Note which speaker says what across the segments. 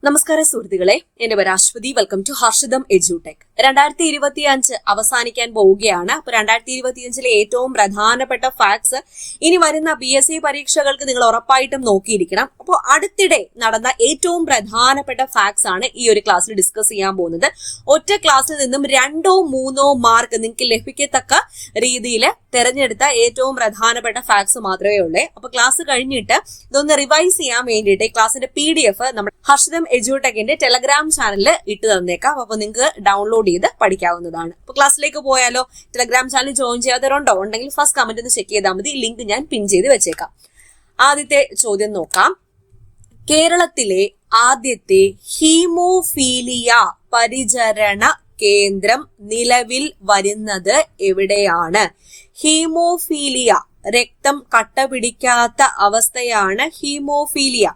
Speaker 1: നമസ്കാരം സുഹൃത്തുക്കളെ, എന്റെ പേര് Aswathy. Welcome to Harshitham Edutech. 2025 അവസാനിക്കാൻ പോവുകയാണ്. അപ്പൊ 2025 ഏറ്റവും പ്രധാനപ്പെട്ട ഫാക്ട്സ് ഇനി വരുന്ന PSC പരീക്ഷകൾക്ക് നിങ്ങൾ ഉറപ്പായിട്ടും നോക്കിയിരിക്കണം. അപ്പോൾ അടുത്തിടെ നടന്ന ഏറ്റവും പ്രധാനപ്പെട്ട ഫാക്ട്സ് ആണ് ഈ ഒരു ക്ലാസ്സിൽ ഡിസ്കസ് ചെയ്യാൻ പോകുന്നത്. ഒറ്റ ക്ലാസ്സിൽ നിന്നും 2-3 മാർക്ക് നിങ്ങൾക്ക് ലഭിക്കത്തക്ക രീതിയിൽ തെരഞ്ഞെടുത്ത ഏറ്റവും പ്രധാനപ്പെട്ട ഫാക്ട്സ് മാത്രമേ ഉള്ളൂ. അപ്പൊ ക്ലാസ് കഴിഞ്ഞിട്ട് ഇതൊന്ന് റിവൈസ് ചെയ്യാൻ വേണ്ടിയിട്ട് ക്ലാസ്സിന്റെ PDF നമ്മുടെ ഹർഷിതം എഡ്യൂടെക്കിന്റെ ടെലഗ്രാം ചാനലിൽ ഇട്ട് തന്നേക്കാം. അപ്പൊ നിങ്ങൾക്ക് ഡൗൺലോഡ് ചെയ്ത് പഠിക്കാവുന്നതാണ്. അപ്പൊ ക്ലാസ്സിലേക്ക് പോയാലോ? ടെലഗ്രാം ചാനൽ ജോയിൻ ചെയ്യാത്തവരുണ്ടോ? ഉണ്ടെങ്കിൽ ഫസ്റ്റ് കമന്റ് ഒന്ന് ചെക്ക് ചെയ്താൽ മതി. ലിങ്ക് ഞാൻ പിൻ ചെയ്ത് വെച്ചേക്കാം. ആദ്യത്തെ ചോദ്യം നോക്കാം. കേരളത്തിലെ ആദ്യത്തെ ഹീമോഫീലിയ പരിചരണ കേന്ദ്രം നിലവിൽ വരുന്നത് എവിടെയാണ്? ഹീമോഫീലിയ, രക്തം കട്ട പിടിക്കാത്ത അവസ്ഥയാണ് ഹീമോഫീലിയ.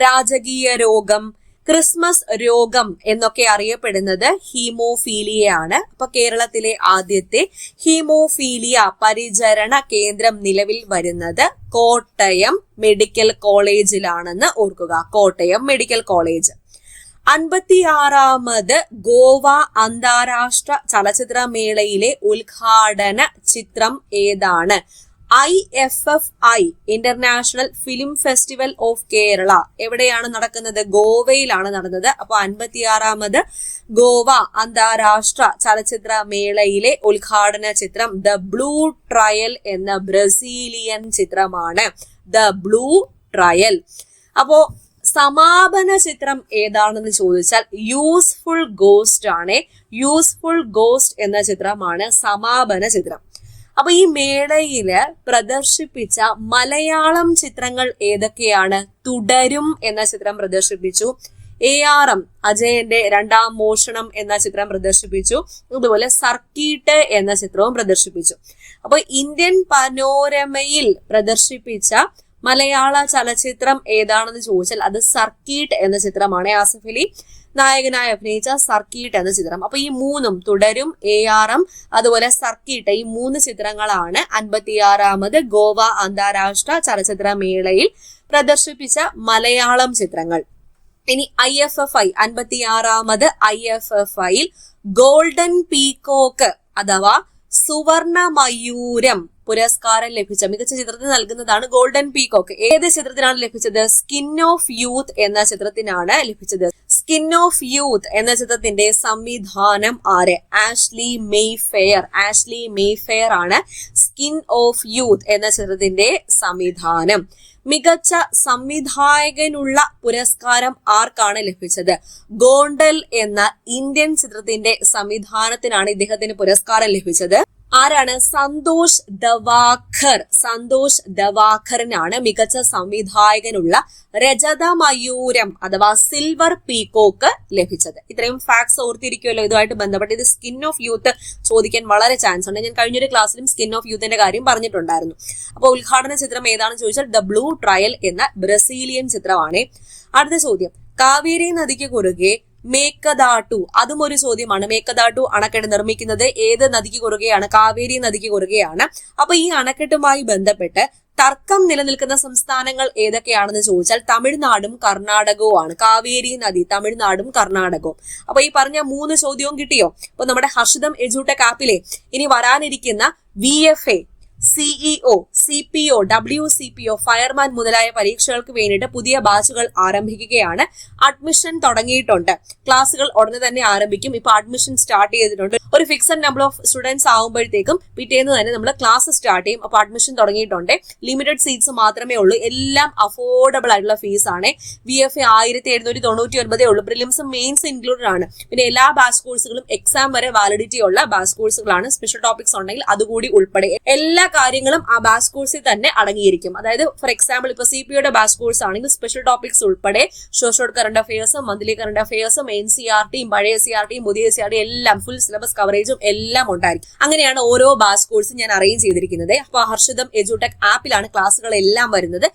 Speaker 1: രാജകീയ രോഗം, ക്രിസ്മസ് രോഗം എന്നൊക്കെ അറിയപ്പെടുന്നത് ഹീമോഫീലിയയാണ്. അപ്പൊ കേരളത്തിലെ ആദ്യത്തെ ഹീമോഫീലിയ പരിചരണ കേന്ദ്രം നിലവിൽ വരുന്നത് കോട്ടയം മെഡിക്കൽ കോളേജിലാണെന്ന് ഓർക്കുക. Kottayam medical college. 56ാമത് ഗോവ അന്താരാഷ്ട്ര ചലച്ചിത്രമേളയിലെ ഉദ്ഘാടന ചിത്രം ഏതാണ്? IFFI international film festival of Kerala എവിടെയാണ് നടക്കുന്നത്? ഗോവയിലാണ് നടന്നത്. അപ്പൊ 56ാമത് ഗോവ അന്താരാഷ്ട്ര ചലച്ചിത്ര മേളയിലെ ഉദ്ഘാടന ചിത്രം ദ ബ്ലൂ ട്രയൽ എന്ന ബ്രസീലിയൻ ചിത്രമാണ്. The blue trial. അപ്പോ സമാപന ചിത്രം ഏതാണെന്ന് ചോദിച്ചാൽ യൂസ്ഫുൾ ഗോസ്റ്റ് ആണ്. യൂസ്ഫുൾ ഗോസ്റ്റ് എന്ന ചിത്രമാണ് സമാപന ചിത്രം. അപ്പൊ ഈ മേളയില് പ്രദർശിപ്പിച്ച മലയാളം ചിത്രങ്ങൾ ഏതൊക്കെയാണ്? തുടരും എന്ന ചിത്രം പ്രദർശിപ്പിച്ചു. ARM അജയന്റെ രണ്ടാം മോഷണം എന്ന ചിത്രം പ്രദർശിപ്പിച്ചു. അതുപോലെ സർക്കീട്ട് എന്ന ചിത്രവും പ്രദർശിപ്പിച്ചു. അപ്പൊ ഇന്ത്യൻ പനോരമയിൽ പ്രദർശിപ്പിച്ച മലയാള ചലച്ചിത്രം ഏതാണെന്ന് ചോദിച്ചാൽ അത് സർക്കീട്ട് എന്ന ചിത്രമാണ്. ആസിഫ് അലി നായകനായി അഭിനയിച്ച സർക്കീട്ട് എന്ന ചിത്രം. അപ്പൊ ഈ മൂന്നും, തുടരും, ARM അതുപോലെ സർക്കീട്ട്, ഈ 3 ചിത്രങ്ങളാണ് 56ാമത് ഗോവ അന്താരാഷ്ട്ര ചലച്ചിത്ര മേളയിൽ പ്രദർശിപ്പിച്ച മലയാളം ചിത്രങ്ങൾ. ഇനി IFFI 56ാമത് IFFIയിൽ ഗോൾഡൻ പീകോക്ക് അഥവാ സുവർണ മയൂരം പുരസ്കാരം ലഭിച്ച മികച്ച ചിത്രത്തിന് നൽകുന്നതാണ് ഗോൾഡൻ പീകോക്ക്. ഏത് ചിത്രത്തിനാണ് ലഭിച്ചത്? സ്കിൻ ഓഫ് യൂത്ത് എന്ന ചിത്രത്തിനാണ് ലഭിച്ചത്. സ്കിൻ ഓഫ് യൂത്ത് എന്ന ചിത്രത്തിന്റെ സംവിധാനം ആര്? ആഷ്ലി മെയ്ഫെയർ. ആഷ്ലി മെയ്ഫെയർ ആണ് സ്കിൻ ഓഫ് യൂത്ത് എന്ന ചിത്രത്തിന്റെ സംവിധാനം. മികച്ച സംവിധായകനുള്ള പുരസ്കാരം ആർക്കാണ് ലഭിച്ചത്? ഗോണ്ടൽ എന്ന ഇന്ത്യൻ ചിത്രത്തിന്റെ സംവിധാനത്തിനാണ് ഇദ്ദേഹത്തിന് പുരസ്കാരം ലഭിച്ചത്. ആരാണ്? സന്തോഷ് ദവാഖർ. സന്തോഷ് ദവാഖറിനാണ് മികച്ച സംവിധായകനുള്ള രജത മയൂരം അഥവാ സിൽവർ പീകോക്ക് ലഭിച്ചത്. ഇത്രയും ഫാക്ട്സ് ഓർത്തിരിക്കുമല്ലോ ഇതുമായിട്ട് ബന്ധപ്പെട്ട്. ഇത് സ്കിൻ ഓഫ് യൂത്ത് ചോദിക്കാൻ വളരെ ചാൻസ് ഉണ്ട്. ഞാൻ കഴിഞ്ഞൊരു ക്ലാസ്സിലും സ്കിൻ ഓഫ് യൂത്തിന്റെ കാര്യം പറഞ്ഞിട്ടുണ്ടായിരുന്നു. അപ്പോൾ ഉദ്ഘാടന ചിത്രം ഏതാണെന്ന് ചോദിച്ചാൽ ദ ബ്ലൂ ട്രയൽ എന്ന ബ്രസീലിയൻ ചിത്രമാണ്. അടുത്ത ചോദ്യം, കാവേരി നദിക്ക് കുറുകെ മേക്കദാട്ടു, അതും ഒരു ചോദ്യമാണ്. മേക്കദാട്ടു അണക്കെട്ട് നിർമ്മിക്കുന്നത് ഏത് നദിക്ക് കുറുകെയാണ്? കാവേരി നദിക്ക് കുറുകെയാണ്. അപ്പൊ ഈ അണക്കെട്ടുമായി ബന്ധപ്പെട്ട് തർക്കം നിലനിൽക്കുന്ന സംസ്ഥാനങ്ങൾ ഏതൊക്കെയാണെന്ന് ചോദിച്ചാൽ തമിഴ്നാടും കർണാടകവുമാണ്. കാവേരി നദി തമിഴ്നാടും കർണാടകവും. അപ്പൊ ഈ പറഞ്ഞ 3 ചോദ്യവും കിട്ടിയോ? അപ്പൊ നമ്മുടെ ഹർഷിതം എഡ്യൂടെക് ആപ്പിലെ ഇനി വരാനിരിക്കുന്ന VFA, CEO, CPO, WCPO, fireman മുതലായ പരീക്ഷകൾക്ക് വേണ്ടിയിട്ട് പുതിയ ബാച്ചുകൾ ആരംഭിക്കുകയാണ്. അഡ്മിഷൻ തുടങ്ങിയിട്ടുണ്ട്. ക്ലാസ്സുകൾ ഉടനെ തന്നെ ആരംഭിക്കും. ഇപ്പൊ അഡ്മിഷൻ സ്റ്റാർട്ട് ചെയ്തിട്ടുണ്ട്. ഒരു ഫിക്സഡ് നമ്പർ ഓഫ് സ്റ്റുഡൻസ് ആകുമ്പോഴത്തേക്കും പിറ്റേന്ന് തന്നെ നമ്മൾ ക്ലാസ് സ്റ്റാർട്ട് ചെയ്യും. അപ്പൊ അഡ്മിഷൻ തുടങ്ങിയിട്ടുണ്ട്. ലിമിറ്റഡ് സീറ്റ്സ് മാത്രമേ ഉള്ളൂ. എല്ലാം അഫോർഡബിൾ ആയിട്ടുള്ള ഫീസ് ആണ്. VFA 1799 ഉള്ളൂ. പ്രിലിംസും മെയിൻസ് ഇൻക്ലൂഡഡ് ആണ്. പിന്നെ എല്ലാ ബാച്ച് കോഴ്സുകളും എക്സാം വരെ വാലിഡിറ്റി ഉള്ള ബാച്ച് കോഴ്സുകളാണ്. സ്പെഷ്യൽ ടോപ്പിക്സ് ഉണ്ടെങ്കിൽ അതുകൂടി ഉൾപ്പെടെ എല്ലാ കാര്യങ്ങളും ആ ബാച്ച് കോഴ്സിൽ തന്നെ അടങ്ങിയിരിക്കും. അതായത് ഫോർ എക്സാമ്പിൾ ഇപ്പൊ CPOയുടെ ബാച്ച് കോഴ്സ് ആണെങ്കിൽ സ്പെഷ്യൽ ടോപ്പിക്സ് ഉൾപ്പെടെ ഷോർട്ട് കറണ്ട് അഫയേഴ്സും മന്ത്ലി കറണ്ട് അഫയേഴ്സും NCERTയും പഴയ CRTയും പുതിയ CRT എല്ലാം ഫുൾ സിലബസ് കവറേജും എല്ലാം ഉണ്ടായിരിക്കും. അങ്ങനെയാണ് ഓരോ ബാച്ച് കോഴ്സും ഞാൻ അറേഞ്ച് ചെയ്തിരിക്കുന്നത്. അപ്പൊ ഹർഷിതം എഡ്യൂടെക് ആപ്പിലാണ് ക്ലാസ്സുകൾ എല്ലാം വരുന്നത്.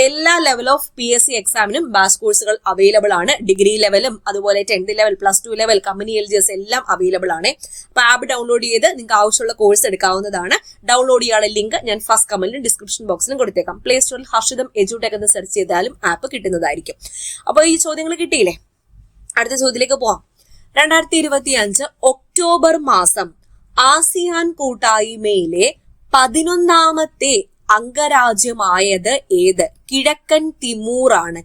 Speaker 1: എല്ലാ ലെവൽ ഓഫ് PSC എക്സാമിനും ബാച്ച് കോഴ്സുകൾ അവൈലബിൾ ആണ്. ഡിഗ്രി ലെവലും അതുപോലെ 10th level, +2 level, company LGS എല്ലാം അവൈലബിൾ ആണ്. അപ്പൊ ആപ്പ് ഡൗൺലോഡ് ചെയ്ത് നിങ്ങൾക്ക് ആവശ്യമുള്ള കോഴ്സ് എടുക്കാവുന്നതാണ്. ഡൗൺലോഡ് ചെയ്യാനുള്ള ലിങ്ക് ഞാൻ ഫസ്റ്റ് കമന്റിലും ഡിസ്ക്രിപ്ഷൻ ബോക്സിലും കൊടുത്തേക്കാം. പ്ലേ സ്റ്റോറിൽ ഹർഷിതം എഡ്യൂടെക് എന്ന് സെർച്ച് ചെയ്താലും ആപ്പ് കിട്ടുന്നതായിരിക്കും. അപ്പോൾ ഈ ചോദ്യങ്ങൾ കിട്ടിയില്ലേ? അടുത്ത ചോദ്യത്തിലേക്ക് പോവാം. 2025 ഒക്ടോബർ മാസം ആസിയാൻ കൂട്ടായ്മയിലെ 11ാമത്തെ അംഗരാജ്യമായത് ഏത്? കിഴക്കൻ തിമൂർ ആണ്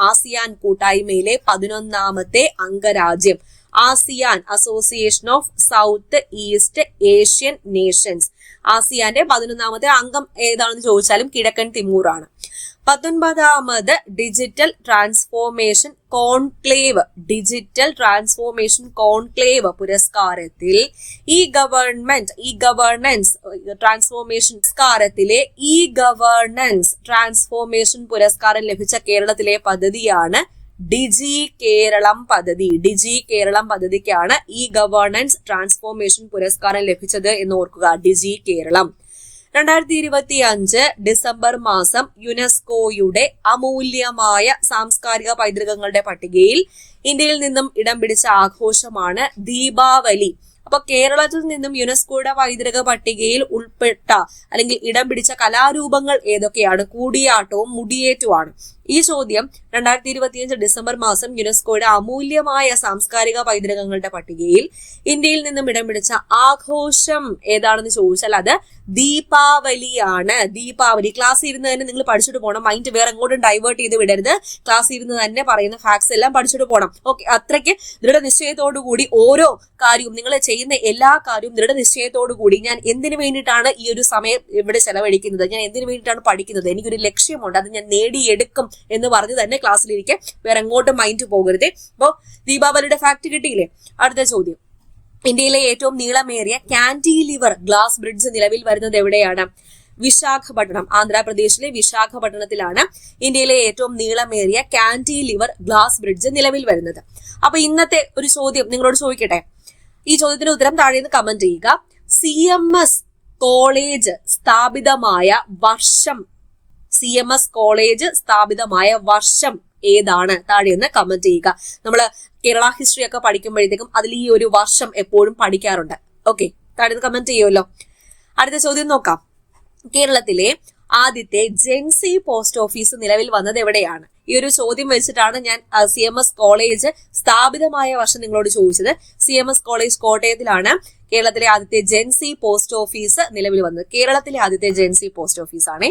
Speaker 1: ആസിയാൻ കൂട്ടായ്മയിലെ 11ാമത്തെ അംഗരാജ്യം. ASEAN, association of south east Asian nations. ആസിയാന്റെ 11ാമത്തെ അംഗം ഏതാണെന്ന് ചോദിച്ചാലും കിഴക്കൻ തിമൂർ ആണ്. 19ാമത് ഡിജിറ്റൽ ട്രാൻസ്ഫോർമേഷൻ കോൺക്ലേവ് പുരസ്കാരത്തിൽ ഈ ഗവേണൻസ് ട്രാൻസ്ഫോർമേഷൻ പുരസ്കാരം ലഭിച്ച കേരളത്തിലെ പദ്ധതിയാണ് ഡിജി കേരളം പദ്ധതിക്കാണ് ഈ ഗവേണൻസ് ട്രാൻസ്ഫോർമേഷൻ പുരസ്കാരം ലഭിച്ചത് എന്ന് ഓർക്കുക. ഡിജി കേരളം. 2025 ഡിസംബർ മാസം യുനെസ്കോയുടെ അമൂല്യമായ സാംസ്കാരിക പൈതൃകങ്ങളുടെ പട്ടികയിൽ ഇന്ത്യയിൽ നിന്നും ഇടം പിടിച്ച ആഘോഷമാണ് ദീപാവലി. അപ്പൊ കേരളത്തിൽ നിന്നും യുനെസ്കോയുടെ പൈതൃക പട്ടികയിൽ ഉൾപ്പെട്ട അല്ലെങ്കിൽ ഇടം പിടിച്ച കലാരൂപങ്ങൾ ഏതൊക്കെയാണ്? കൂടിയാട്ടവും മുടിയേറ്റുമാണ്. ഈ ചോദ്യം 2025 ഡിസംബർ മാസം യുനെസ്കോയുടെ അമൂല്യമായ സാംസ്കാരിക പൈതൃകങ്ങളുടെ പട്ടികയിൽ ഇന്ത്യയിൽ നിന്നും ഇടം പിടിച്ച ആഘോഷം ഏതാണെന്ന് ചോദിച്ചാൽ അത് ദീപാവലിയാണ്. ദീപാവലി. ക്ലാസ് ഇരുന്ന് തന്നെ നിങ്ങൾ പഠിച്ചിട്ട് പോകണം. മൈൻഡ് വേറെ എങ്ങോട്ടും ഡൈവേർട്ട് ചെയ്ത് വിടരുത്. ക്ലാസ് ഇരുന്ന് തന്നെ പറയുന്ന ഫാക്ട്സ് എല്ലാം പഠിച്ചിട്ട് പോകണം. ഓക്കെ, അത്രയ്ക്ക് ദൃഢനിശ്ചയത്തോടു കൂടി ഓരോ കാര്യവും, നിങ്ങൾ ചെയ്യുന്ന എല്ലാ കാര്യവും ദൃഢനിശ്ചയത്തോടു കൂടി ഞാൻ എന്തിനു വേണ്ടിയിട്ടാണ് ഈ ഒരു സമയം ഇവിടെ ചെലവഴിക്കുന്നത്, ഞാൻ എന്തിനു വേണ്ടിയിട്ടാണ് പഠിക്കുന്നത്, എനിക്കൊരു ലക്ഷ്യമുണ്ട്, അത് ഞാൻ നേടിയെടുക്കും എന്ന് പറഞ്ഞ് തന്നെ ക്ലാസ്സിലിരിക്കെ വേറെ എങ്ങോട്ടും മൈൻഡ് പോകരുത്. അപ്പോ ദീപാവലിയുടെ ഫാക്ട് കിട്ടിയില്ലേ? അടുത്ത ചോദ്യം. ഇന്ത്യയിലെ ഏറ്റവും നീളമേറിയ കാന്റിലിവർ ഗ്ലാസ് ബ്രിഡ്ജ് നിലവിൽ വരുന്നത് എവിടെയാണ്? വിശാഖപട്ടണം. ആന്ധ്രാപ്രദേശിലെ വിശാഖപട്ടണത്തിലാണ് ഇന്ത്യയിലെ ഏറ്റവും നീളമേറിയ കാന്റിലിവർ ഗ്ലാസ് ബ്രിഡ്ജ് നിലവിൽ വരുന്നത്. അപ്പൊ ഇന്നത്തെ ഒരു ചോദ്യം നിങ്ങളോട് ചോദിക്കട്ടെ. ഈ ചോദ്യത്തിന് ഉത്തരം താഴെ നിന്ന് കമന്റ് ചെയ്യുക. CMS കോളേജ് സ്ഥാപിതമായ വർഷം ഏതാണ്? താഴെ നിന്ന് കമന്റ് ചെയ്യുക. നമ്മള് കേരള ഹിസ്റ്ററി ഒക്കെ പഠിക്കുമ്പോഴത്തേക്കും അതിൽ ഈ ഒരു വർഷം എപ്പോഴും പഠിക്കാറുണ്ട്. ഓക്കെ, താഴെ നിന്ന് കമന്റ് ചെയ്യുമല്ലോ. അടുത്ത ചോദ്യം നോക്കാം. കേരളത്തിലെ ആദ്യത്തെ ജെൻസി പോസ്റ്റ് ഓഫീസ് നിലവിൽ വന്നത് എവിടെയാണ്? ഈ ഒരു ചോദ്യം വെച്ചിട്ടാണ് ഞാൻ CMS കോളേജ് സ്ഥാപിതമായ വർഷം നിങ്ങളോട് ചോദിച്ചത്. CMS കോളേജ് കോട്ടയത്തിലാണ് കേരളത്തിലെ ആദ്യത്തെ ജെൻസി പോസ്റ്റ് ഓഫീസ് നിലവിൽ വന്നത്. കേരളത്തിലെ ആദ്യത്തെ ജെൻസി പോസ്റ്റ് ഓഫീസ് ആണ്.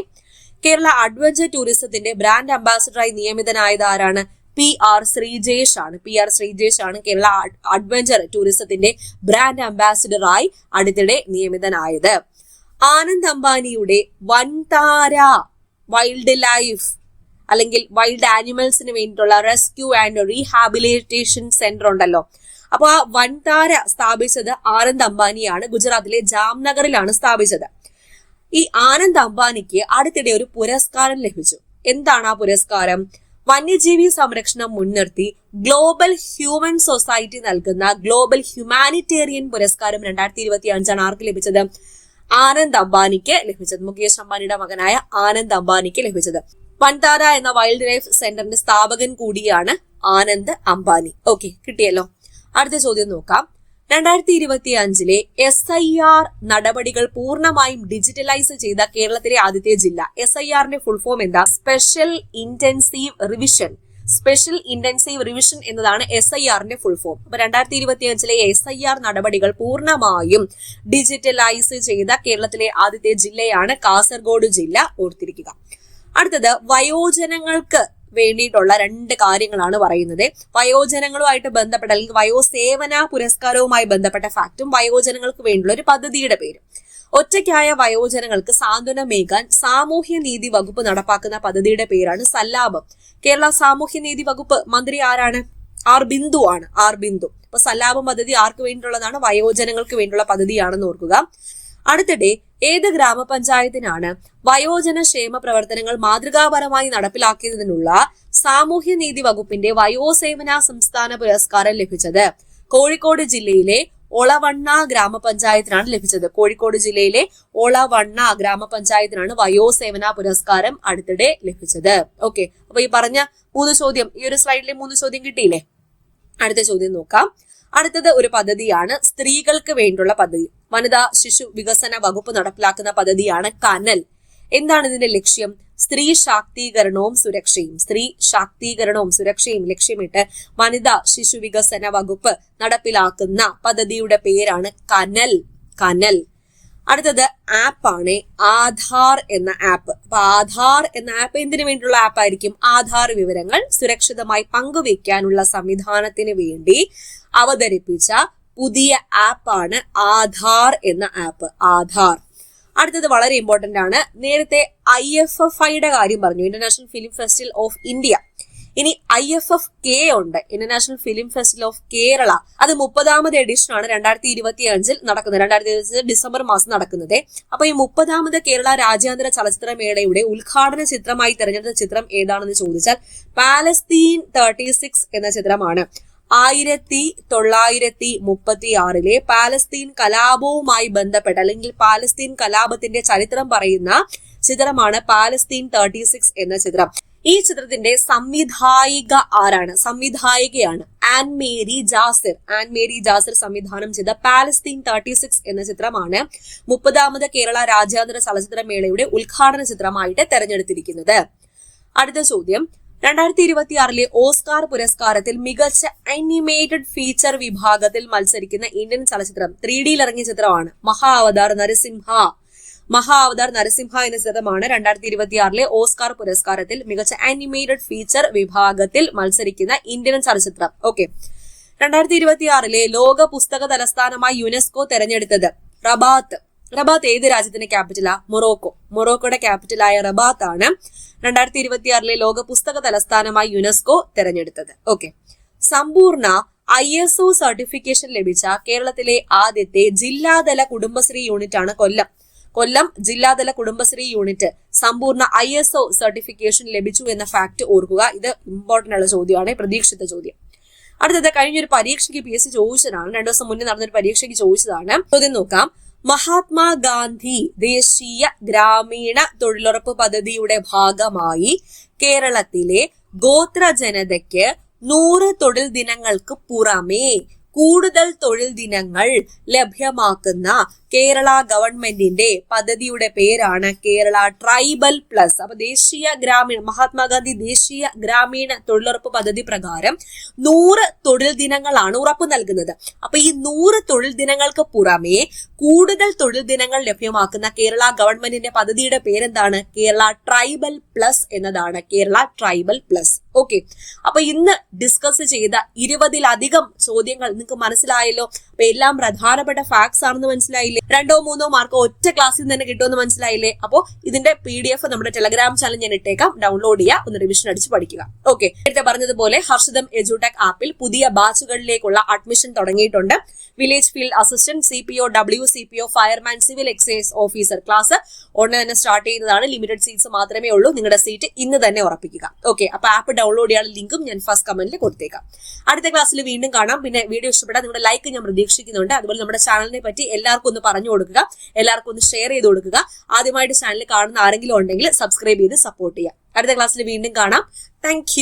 Speaker 1: കേരള അഡ്വഞ്ചർ ടൂറിസത്തിന്റെ ബ്രാൻഡ് അംബാസിഡറായി നിയമിതനായത് ആരാണ്? PR ശ്രീജേഷ് ആണ് കേരള അഡ്വഞ്ചർ ടൂറിസത്തിന്റെ ബ്രാൻഡ് അംബാസിഡറായി അടുത്തിടെ നിയമിതനായത്. ആനന്ദ് അംബാനിയുടെ വൻതാര വൈൽഡ് ലൈഫ് അല്ലെങ്കിൽ വൈൽഡ് ആനിമൽസിന് വേണ്ടിയിട്ടുള്ള റെസ്ക്യൂ ആൻഡ് റീഹാബിലിറ്റേഷൻ സെന്റർ ഉണ്ടല്ലോ. അപ്പൊ ആ വൻതാര സ്ഥാപിച്ചത് ആനന്ദ് അംബാനിയാണ്. ഗുജറാത്തിലെ ജാംനഗറിലാണ് സ്ഥാപിച്ചത്. ഈ ആനന്ദ് അംബാനിക്ക് അടുത്തിടെ ഒരു പുരസ്കാരം ലഭിച്ചു. എന്താണ് ആ പുരസ്കാരം? വന്യജീവി സംരക്ഷണം മുൻനിർത്തി ഗ്ലോബൽ ഹ്യൂമൻ സൊസൈറ്റി നൽകുന്ന ഗ്ലോബൽ ഹ്യൂമാനിറ്റേറിയൻ പുരസ്കാരം 2025 ആർക്ക് ലഭിച്ചത്? ആനന്ദ് അംബാനിക്ക് ലഭിച്ചത്. മുകേഷ് അംബാനിയുടെ മകനായ ആനന്ദ് അംബാനിക്ക് ലഭിച്ചത്. വൻതാര എന്ന വൈൽഡ് ലൈഫ് സെന്ററിന്റെ സ്ഥാപകൻ കൂടിയാണ് ആനന്ദ് അംബാനി. ഓക്കെ, കിട്ടിയല്ലോ. അടുത്ത ചോദ്യം നോക്കാം. 2025 SIR നടപടികൾ പൂർണ്ണമായും ഡിജിറ്റലൈസ് ചെയ്ത കേരളത്തിലെ ആദ്യത്തെ ജില്ല. SIRന്റെ ഫുൾ ഫോം എന്താ? സ്പെഷ്യൽ ഇന്റൻസീവ് റിവിഷൻ എന്നതാണ് SIRന്റെ ഫുൾ ഫോം. അപ്പൊ 2025 SIR നടപടികൾ പൂർണ്ണമായും ഡിജിറ്റലൈസ് ചെയ്ത കേരളത്തിലെ ആദ്യത്തെ ജില്ലയാണ് കാസർഗോഡ് ജില്ല. ഓർത്തിരിക്കുക. അടുത്തത് വയോജനങ്ങൾക്ക് വേണ്ടിയിട്ടുള്ള 2 കാര്യങ്ങളാണ് പറയുന്നത്. വയോജനങ്ങളുമായിട്ട് ബന്ധപ്പെട്ട അല്ലെങ്കിൽ വയോസേവന പുരസ്കാരവുമായി ബന്ധപ്പെട്ട ഫാക്റ്റും വയോജനങ്ങൾക്ക് വേണ്ടിയുള്ള ഒരു പദ്ധതിയുടെ പേര്. ഒറ്റയ്ക്കായ വയോജനങ്ങൾക്ക് സാന്ത്വനമേകാൻ സാമൂഹ്യനീതി വകുപ്പ് നടപ്പാക്കുന്ന പദ്ധതിയുടെ പേരാണ് സല്ലാപം. കേരള സാമൂഹ്യനീതി വകുപ്പ് മന്ത്രി ആരാണ്? ആർ ബിന്ദു ആണ്. അപ്പൊ സല്ലാപം പദ്ധതി ആർക്ക് വേണ്ടിയിട്ടുള്ളതാണ്? വയോജനങ്ങൾക്ക് വേണ്ടിയുള്ള പദ്ധതിയാണെന്ന് ഓർക്കുക. അടുത്തിടെ ഏത് ഗ്രാമപഞ്ചായത്തിനാണ് വയോജന ക്ഷേമ പ്രവർത്തനങ്ങൾ മാതൃകാപരമായി നടപ്പിലാക്കിയതിനുള്ള സാമൂഹ്യനീതി വകുപ്പിന്റെ വയോസേവന സംസ്ഥാന പുരസ്കാരം ലഭിച്ചത്? കോഴിക്കോട് ജില്ലയിലെ ഒളവണ്ണ ഗ്രാമപഞ്ചായത്തിനാണ് ലഭിച്ചത്. കോഴിക്കോട് ജില്ലയിലെ ഒളവണ്ണ ഗ്രാമപഞ്ചായത്തിനാണ് വയോസേവന പുരസ്കാരം അടുത്തിടെ ലഭിച്ചത്. ഓക്കെ, അപ്പൊ ഈ പറഞ്ഞ 3 ചോദ്യം, ഈ ഒരു സ്ലൈഡിലെ 3 ചോദ്യം കിട്ടിയില്ലേ? അടുത്ത ചോദ്യം നോക്കാം. അടുത്തത് ഒരു പദ്ധതിയാണ്, സ്ത്രീകൾക്ക് വേണ്ടിയുള്ള പദ്ധതി. വനിതാ ശിശു വികസന വകുപ്പ് നടപ്പിലാക്കുന്ന പദ്ധതിയാണ് കനൽ. എന്താണ് ഇതിന്റെ ലക്ഷ്യം? സ്ത്രീ ശാക്തീകരണവും സുരക്ഷയും ലക്ഷ്യമിട്ട് വനിതാ ശിശു വികസന വകുപ്പ് നടപ്പിലാക്കുന്ന പദ്ധതിയുടെ പേരാണ് കനൽ. അടുത്തത് ആപ്പാണ് ആധാർ എന്ന ആപ്പ്. അപ്പൊ ആധാർ എന്ന ആപ്പ് എന്തിനു വേണ്ടിയുള്ള ആപ്പ് ആയിരിക്കും? ആധാർ വിവരങ്ങൾ സുരക്ഷിതമായി പങ്കുവെക്കാനുള്ള സംവിധാനത്തിന് വേണ്ടി അവതരിപ്പിച്ച പുതിയ ആപ്പാണ് ആധാർ എന്ന ആപ്പ്. ആധാർ. അടുത്തത് വളരെ ഇമ്പോർട്ടന്റ് ആണ്. നേരത്തെ IFFI കാര്യം പറഞ്ഞു, international film festival of India. ഇനി IFFK ഉണ്ട്, international film festival of Kerala. അത് 30ാമത് എഡിഷൻ ആണ് 2025 നടക്കുന്നത്. 2025 ഡിസംബർ മാസം നടക്കുന്നത്. അപ്പൊ ഈ 30ാമത് കേരള രാജ്യാന്തര ചലച്ചിത്രമേളയുടെ ഉദ്ഘാടന ചിത്രമായി തെരഞ്ഞെടുത്ത ചിത്രം ഏതാണെന്ന് ചോദിച്ചാൽ പാലസ്തീൻ 36 എന്ന ചിത്രമാണ്. 1936 പാലസ്തീൻ കലാപവുമായി ബന്ധപ്പെട്ട അല്ലെങ്കിൽ പാലസ്തീൻ കലാപത്തിന്റെ ചരിത്രം പറയുന്ന ചിത്രമാണ് പാലസ്തീൻ 36 എന്ന ചിത്രം. ഈ ചിത്രത്തിന്റെ സംവിധായികയാണ് ആൻ മേരി ജാസിർ സംവിധാനം ചെയ്ത പാലസ്തീൻ 36 എന്ന ചിത്രമാണ് 30ാമത് കേരള രാജ്യാന്തര ചലച്ചിത്രമേളയുടെ ഉദ്ഘാടന ചിത്രമായിട്ട് തെരഞ്ഞെടുത്തിരിക്കുന്നത്. അടുത്ത ചോദ്യം, 2026 ഓസ്കാർ പുരസ്കാരത്തിൽ മികച്ച അനിമേറ്റഡ് ഫീച്ചർ വിഭാഗത്തിൽ മത്സരിക്കുന്ന ഇന്ത്യൻ ചലച്ചിത്രം 3Dയിൽ ഇറങ്ങിയ ചിത്രമാണ് മഹാവതാർ നരസിംഹ എന്ന ചിത്രമാണ് 2026 ഓസ്കാർ പുരസ്കാരത്തിൽ മികച്ച അനിമേറ്റഡ് ഫീച്ചർ വിഭാഗത്തിൽ മത്സരിക്കുന്ന ഇന്ത്യൻ ചലച്ചിത്രം. ഓക്കെ, 2026 ലോക പുസ്തക തലസ്ഥാനമായി യുനെസ്കോ തെരഞ്ഞെടുത്തത് റബാത്ത് ഏത് രാജ്യത്തിന്റെ ക്യാപിറ്റലാ? മൊറോക്കോയുടെ ക്യാപിറ്റലായ റബാത്ത് ആണ് 2026 ലോക പുസ്തക തലസ്ഥാനമായി യുനെസ്കോ തെരഞ്ഞെടുത്തത്. ഓക്കെ, സമ്പൂർണ്ണ ISO സർട്ടിഫിക്കേഷൻ ലഭിച്ച കേരളത്തിലെ ആദ്യത്തെ ജില്ലാതല കുടുംബശ്രീ യൂണിറ്റ് ആണ് കൊല്ലം ജില്ലാതല കുടുംബശ്രീ യൂണിറ്റ് സമ്പൂർണ്ണ ISO സർട്ടിഫിക്കേഷൻ ലഭിച്ചു എന്ന ഫാക്ട് ഓർക്കുക. ഇത് ഇമ്പോർട്ടന്റ് ഉള്ള ചോദ്യമാണ്, പ്രതീക്ഷിത ചോദ്യം. അടുത്തത് കഴിഞ്ഞൊരു പരീക്ഷയ്ക്ക് PSC ചോദിച്ചതാണ്, 2 ദിവസം മുന്നേ നടന്നൊരു പരീക്ഷയ്ക്ക് ചോദിച്ചതാണ്. ചോദ്യം നോക്കാം. മഹാത്മാഗാന്ധി ദേശീയ ഗ്രാമീണ തൊഴിലുറപ്പ് പദ്ധതിയുടെ ഭാഗമായി കേരളത്തിലെ ഗോത്ര ജനതയ്ക്ക് 100 തൊഴിൽ ദിനങ്ങൾക്ക് പുറമേ കൂടുതൽ തൊഴിൽ ദിനങ്ങൾ ലഭ്യമാക്കുന്ന കേരള ഗവൺമെന്റിന്റെ പദ്ധതിയുടെ പേരാണ് കേരള ട്രൈബൽ പ്ലസ്. അപ്പൊ മഹാത്മാഗാന്ധി ദേശീയ ഗ്രാമീണ തൊഴിലുറപ്പ് പദ്ധതി പ്രകാരം 100 തൊഴിൽ ദിനങ്ങളാണ് ഉറപ്പ് നൽകുന്നത്. അപ്പൊ ഈ 100 തൊഴിൽ ദിനങ്ങൾക്ക് പുറമേ കൂടുതൽ തൊഴിൽ ദിനങ്ങൾ ലഭ്യമാക്കുന്ന കേരള ഗവൺമെന്റിന്റെ പദ്ധതിയുടെ പേരെന്താണ്? കേരള ട്രൈബൽ പ്ലസ് എന്നതാണ്. Kerala tribal plus. ഓക്കെ, അപ്പൊ ഇന്ന് ഡിസ്കസ് ചെയ്ത 20-ലധികം ചോദ്യങ്ങൾ നിങ്ങൾക്ക് മനസ്സിലായല്ലോ. അപ്പൊ എല്ലാം പ്രധാനപ്പെട്ട ഫാക്ട്സ് ആണെന്ന് മനസ്സിലായില്ലേ? 2-3 മാർക്ക് ഒറ്റ ക്ലാസ്സിൽ തന്നെ കിട്ടുമെന്ന് മനസ്സിലായില്ലേ? അപ്പോ ഇതിന്റെ PDF നമ്മുടെ ടെലഗ്രാം ചാനൽ ഞാൻ ഇട്ടേക്കാം, ഡൗൺലോഡ് ചെയ്യുക, ഒന്ന് റിവിഷൻ അടിച്ച് പഠിക്കുക. ഓക്കെ, നേരത്തെ പറഞ്ഞതുപോലെ ഹർഷിതം എഡ്യൂടെക് ആപ്പിൽ പുതിയ ബാച്ചുകളിലേക്കുള്ള അഡ്മിഷൻ തുടങ്ങിയിട്ടുണ്ട്. Village field assistant, CPO, WCPO, fireman, civil excise officer class ഉടനെ തന്നെ സ്റ്റാർട്ട് ചെയ്യുന്നതാണ്. ലിമിറ്റഡ് സീറ്റ്സ് മാത്രമേ ഉള്ളൂ. നിങ്ങളുടെ സീറ്റ് ഇന്ന് തന്നെ ഉറപ്പിക്കുക. ഓക്കെ, അപ്പൊ ആപ്പ് ഡൗൺലോഡ് ചെയ്യാനുള്ള ലിങ്കും ഞാൻ ഫസ്റ്റ് കമന്റിൽ കൊടുത്തേക്കാം. അടുത്ത ക്ലാസ്സിൽ വീണ്ടും കാണാം. പിന്നെ വീഡിയോ ഇഷ്ടപ്പെട്ടാൽ നിങ്ങളുടെ ലൈക്ക് ഞാൻ പ്രതീക്ഷിക്കുന്നുണ്ട്. അതുപോലെ നമ്മുടെ ചാനലിനെ പറ്റി എല്ലാവർക്കും ഒന്ന് പറഞ്ഞു കൊടുക്കുക, എല്ലാവർക്കും ഒന്ന് ഷെയർ ചെയ്ത് കൊടുക്കുക. ആദ്യമായിട്ട് ചാനൽ കാണുന്ന ആരെങ്കിലും ഉണ്ടെങ്കിൽ സബ്സ്ക്രൈബ് ചെയ്ത് സപ്പോർട്ട് ചെയ്യുക. അടുത്ത ക്ലാസ്സിൽ വീണ്ടും കാണാം. താങ്ക്